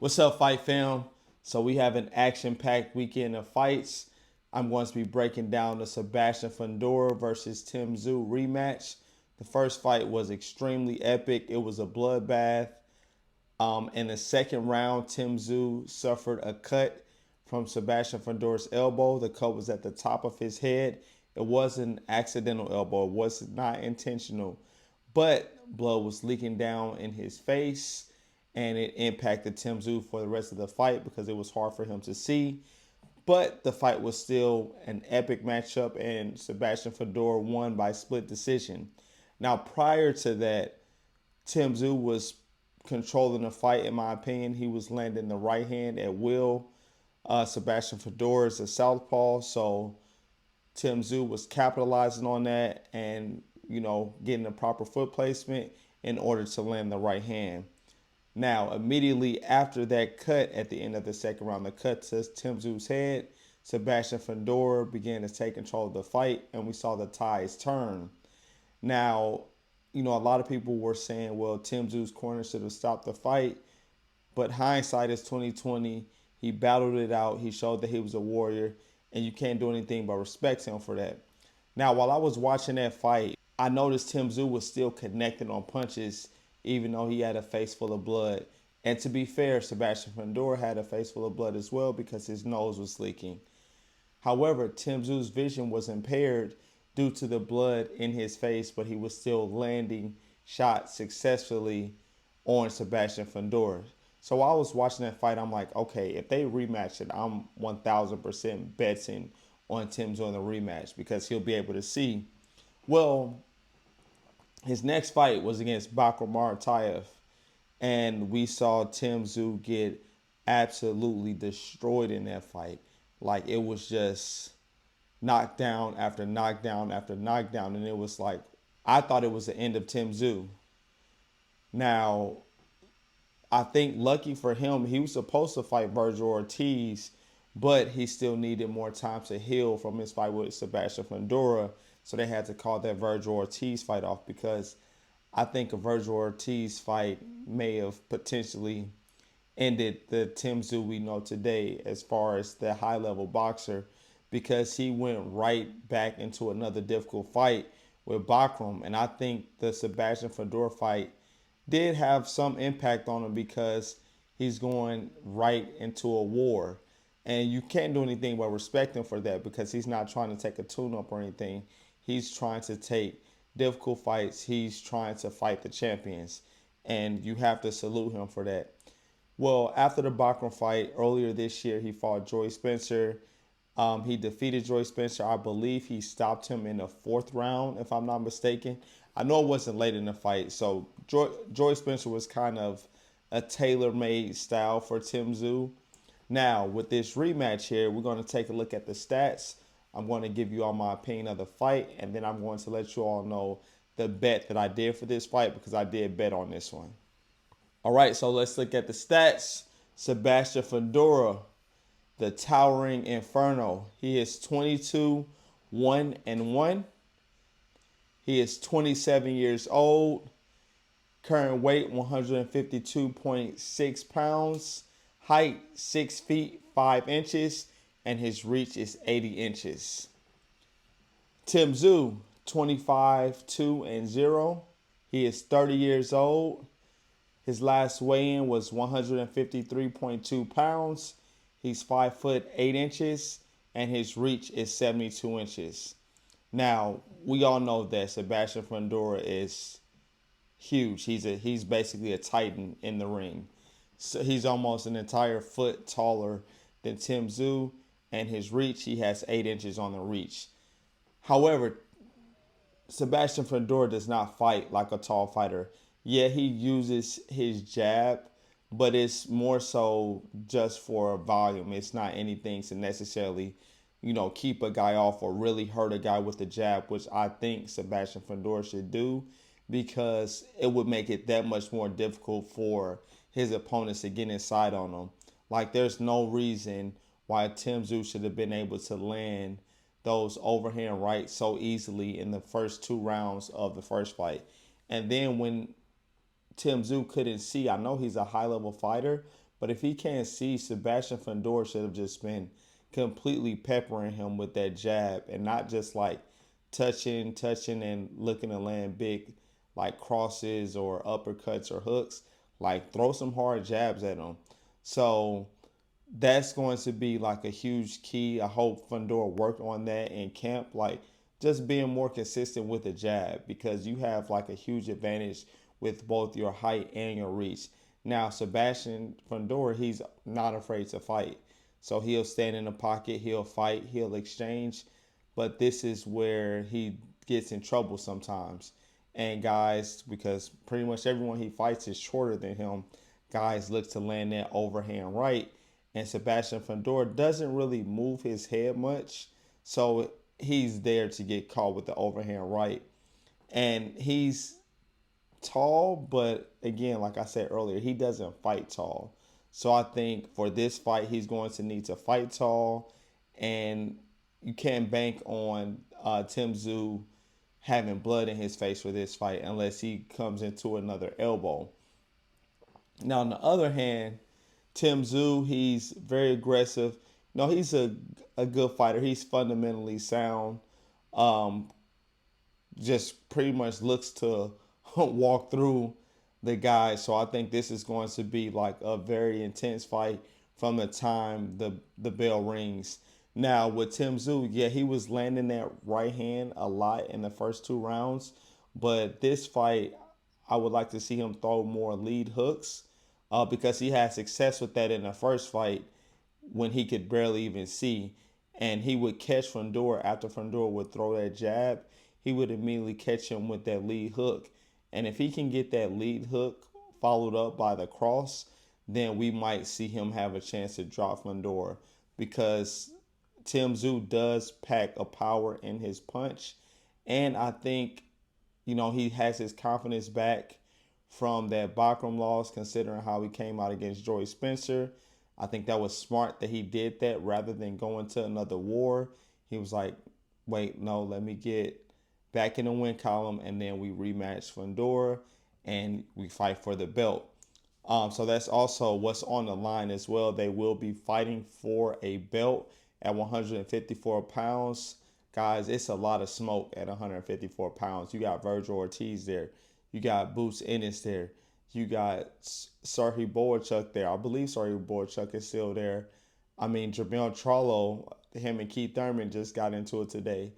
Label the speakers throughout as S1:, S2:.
S1: What's up, Fight Fam? So we have an action-packed weekend of fights. I'm going to be breaking down the Sebastian Fundora versus Tim Tszyu rematch. The first fight was extremely epic. It was a bloodbath. In the second round, Tim Tszyu suffered a cut from Sebastian Fundora's elbow. The cut was at the top of his head. It was an accidental elbow. It was not intentional, but blood was leaking down in his face, and it impacted Tim Tszyu for the rest of the fight because it was hard for him to see. But the fight was still an epic matchup, and Sebastian Fundora won by split decision. Now, prior to that, Tim Tszyu was controlling the fight, in my opinion. He was landing the right hand at will. Sebastian Fundora is a southpaw, so Tim Tszyu was capitalizing on that and, getting the proper foot placement in order to land the right hand. Now, immediately after that cut at the end of the second round, the cut to Tim Tszyu's head, Sebastian Fundora began to take control of the fight, and we saw the tides turn. Now, a lot of people were saying, well, Tim Tszyu's corner should have stopped the fight, but hindsight is 2020. He battled it out. He showed that he was a warrior, and you can't do anything but respect him for that. Now, while I was watching that fight, I noticed Tim Tszyu was still connecting on punches, even though he had a face full of blood. And to be fair, Sebastian Fundora had a face full of blood as well because his nose was leaking. However, Tim Tszyu's vision was impaired due to the blood in his face, but he was still landing shots successfully on Sebastian Fundora. So while I was watching that fight, I'm like, okay, if they rematch it, I'm 1,000% betting on Tim Tszyu in the rematch because he'll be able to see. Well, his next fight was against Bakr Martayev, and we saw Tim Tszyu get absolutely destroyed in that fight. Like, it was just knockdown after knockdown after knockdown, and it was like, I thought it was the end of Tim Tszyu. Now, I think lucky for him, he was supposed to fight Virgil Ortiz, but he still needed more time to heal from his fight with Sebastian Fundora. So they had to call that Virgil Ortiz fight off because I think a Virgil Ortiz fight may have potentially ended the Tim Tszyu we know today as far as the high level boxer because he went right back into another difficult fight with Bakram. And I think the Sebastian Fundora fight did have some impact on him because he's going right into a war. And you can't do anything but respect him for that because he's not trying to take a tune up or anything. He's trying to take difficult fights. He's trying to fight the champions. And you have to salute him for that. Well, after the Bachman fight earlier this year, he fought Joy Spencer. He defeated Joy Spencer. I believe he stopped him in the fourth round, if I'm not mistaken. I know it wasn't late in the fight, so Joy Spencer was kind of a tailor-made style for Tim Tszyu. Now, with this rematch here, we're going to take a look at the stats. I'm going to give you all my opinion of the fight, and then I'm going to let you all know the bet that I did for this fight because I did bet on this one. All right, so let's look at the stats. Sebastian Fundora, the towering inferno. He is 22-1-1. He is 27 years old. Current weight 152.6 pounds. Height 6 feet 5 inches. And his reach is 80 inches. Tim Tszyu, 25-2-0. He is 30 years old. His last weigh-in was 153.2 pounds. He's 5 foot 8 inches, and his reach is 72 inches. Now, we all know that Sebastian Fundora is huge. He's basically a titan in the ring. So he's almost an entire foot taller than Tim Tszyu, and his reach, he has 8 inches on the reach. However, Sebastian Fundora does not fight like a tall fighter. Yeah, he uses his jab, but it's more so just for volume. It's not anything to necessarily, keep a guy off or really hurt a guy with the jab, which I think Sebastian Fundora should do because it would make it that much more difficult for his opponents to get inside on him. Like, there's no reason why Tim Tszyu should have been able to land those overhand rights so easily in the first 2 rounds of the first fight. And then when Tim Tszyu couldn't see. I know he's a high level fighter, but if he can't see, Sebastian Fundora should have just been completely peppering him with that jab and not just like touching, and looking to land big like crosses or uppercuts or hooks. Like throw some hard jabs at him. So that's going to be like a huge key. I hope Fundora worked on that in camp, like just being more consistent with the jab because you have like a huge advantage with both your height and your reach. Now, Sebastian Fundora, he's not afraid to fight. So he'll stand in the pocket, he'll fight, he'll exchange. But this is where he gets in trouble sometimes. And guys, because pretty much everyone he fights is shorter than him, guys look to land that overhand right. And Sebastian Fundora doesn't really move his head much. So he's there to get caught with the overhand right. And he's tall, but again, like I said earlier, he doesn't fight tall. So I think for this fight, he's going to need to fight tall, and you can't bank on Tim Tszyu having blood in his face for this fight unless he comes into another elbow. Now, on the other hand, Tim Tszyu, he's very aggressive. No, he's a good fighter. He's fundamentally sound. Um, just pretty much looks to walk through the guys. So I think this is going to be like a very intense fight from the time the bell rings. Now with Tim Tszyu, yeah, he was landing that right hand a lot in the first 2 rounds, but this fight, I would like to see him throw more lead hooks because he had success with that in the first fight when he could barely even see. And he would catch Fundora after Fundora would throw that jab. He would immediately catch him with that lead hook. And if he can get that lead hook followed up by the cross, then we might see him have a chance to drop Fundora because Tim Tszyu does pack a power in his punch. And I think, he has his confidence back from that Bakram loss, considering how he came out against Joey Spencer. I think that was smart that he did that rather than going to another war. He was like, wait, no, let me get back in the win column, and then we rematch Fundora and we fight for the belt. So that's also what's on the line as well. They will be fighting for a belt at 154 pounds. Guys, it's a lot of smoke at 154 pounds. You got Virgil Ortiz there. You got Boots Ennis there. You got Serhii Boychuk there. I believe Serhii Boychuk is still there. I mean, Jamel Charlo, him and Keith Thurman just got into it today.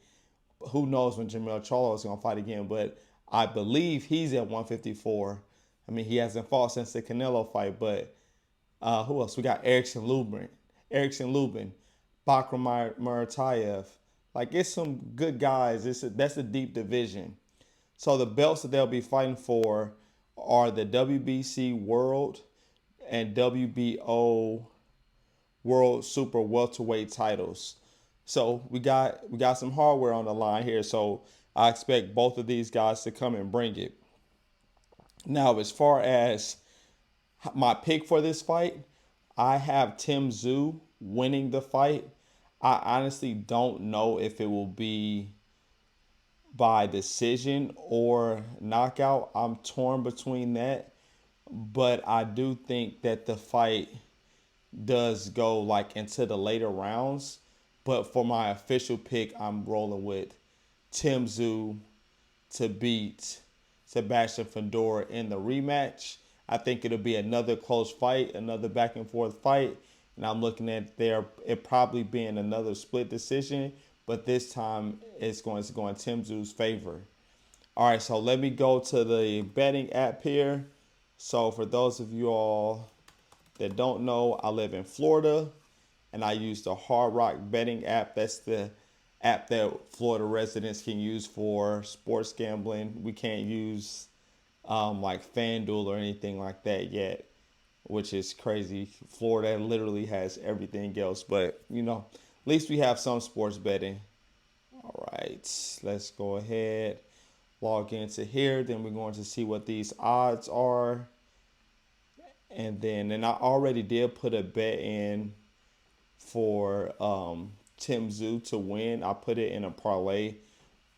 S1: Who knows when Jamel Charlo is going to fight again, but I believe he's at 154. I mean, he hasn't fought since the Canelo fight, but who else? We got Erickson Lubin, Bakram Muratayev. Like, it's some good guys. That's a deep division. So the belts that they'll be fighting for are the WBC World and WBO World Super Welterweight titles. So we got some hardware on the line here. So I expect both of these guys to come and bring it. Now, as far as my pick for this fight, I have Tim Tszyu winning the fight. I honestly don't know if it will be by decision or knockout. I'm torn between that, but I do think that the fight does go like into the later rounds. But for my official pick, I'm rolling with Tim Tszyu to beat Sebastian Fundora in the rematch. I think it'll be another close fight, another back and forth fight. And I'm looking at it probably being another split decision, but this time it's going to go in Tim Tszyu's favor. All right, so let me go to the betting app here. So for those of you all that don't know, I live in Florida, and I use the Hard Rock betting app. That's the app that Florida residents can use for sports gambling. We can't use like FanDuel or anything like that yet, which is crazy. Florida literally has everything else, but at least we have some sports betting. All right, let's go ahead, log into here. Then we're going to see what these odds are. And I already did put a bet in for Tim Tszyu to win. I put it in a parlay.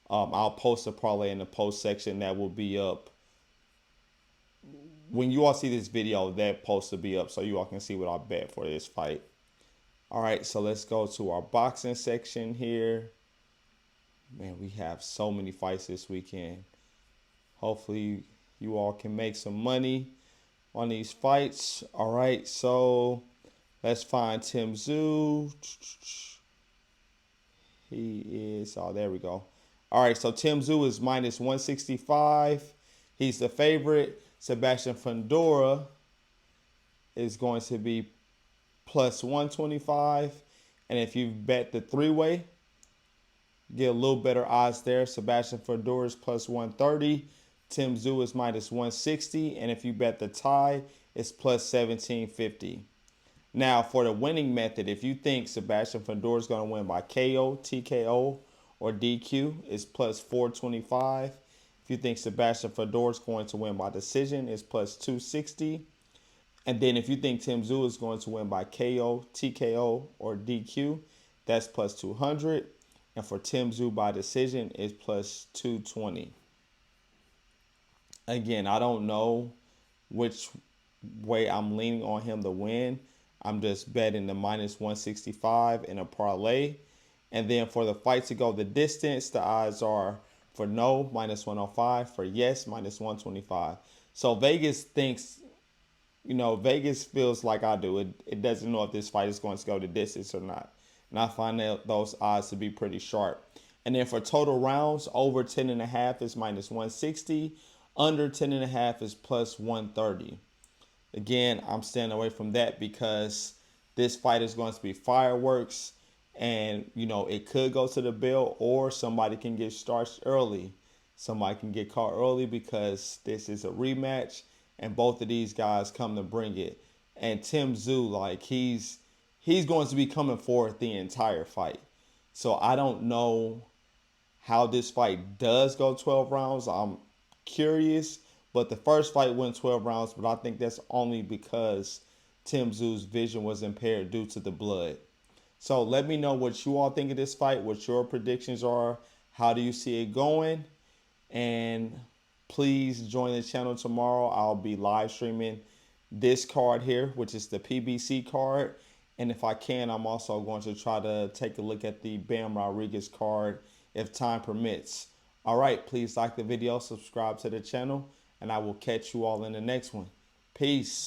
S1: I'll post a parlay in the post section that will be up when you all see this video, that post will be up so you all can see what I bet for this fight. All right, so let's go to our boxing section here. Man, we have so many fights this weekend. Hopefully you all can make some money on these fights. All right, so let's find Tim Tszyu. He is, oh, there we go. All right, so Tim Tszyu is minus 165. He's the favorite. Sebastian Fundora is going to be plus 125. And if you bet the three-way, get a little better odds there. Sebastian Fundora is plus 130. Tim Tszyu is minus 160. And if you bet the tie, it's plus 1750. Now, for the winning method, if you think Sebastian Fundora is going to win by KO, TKO, or DQ, it's plus 425. If you think Sebastian Fundora is going to win by decision, it's plus 260. And then if you think Tim Tszyu is going to win by KO, TKO, or DQ, that's plus 200. And for Tim Tszyu by decision, it's plus 220. Again, I don't know which way I'm leaning on him to win. I'm just betting the minus 165 in a parlay. And then for the fight to go the distance, the odds are for no, minus 105. For yes, minus 125. So Vegas thinks, Vegas feels like I do. It doesn't know if this fight is going to go the distance or not. And I find those odds to be pretty sharp. And then for total rounds, over 10.5 is minus 160. Under 10.5 is plus 130. Again, I'm staying away from that because this fight is going to be fireworks. And, it could go to the bell or somebody can get starched early. Somebody can get caught early because this is a rematch and both of these guys come to bring it. And Tim Tszyu, like, he's going to be coming forward the entire fight. So I don't know how this fight does go 12 rounds. I'm curious. But the first fight went 12 rounds, but I think that's only because Tim Tszyu's vision was impaired due to the blood. So let me know what you all think of this fight, what your predictions are. How do you see it going? And please join the channel tomorrow. I'll be live streaming this card here, which is the PBC card. And if I can, I'm also going to try to take a look at the Bam Rodriguez card if time permits. All right, please like the video, subscribe to the channel, and I will catch you all in the next one. Peace.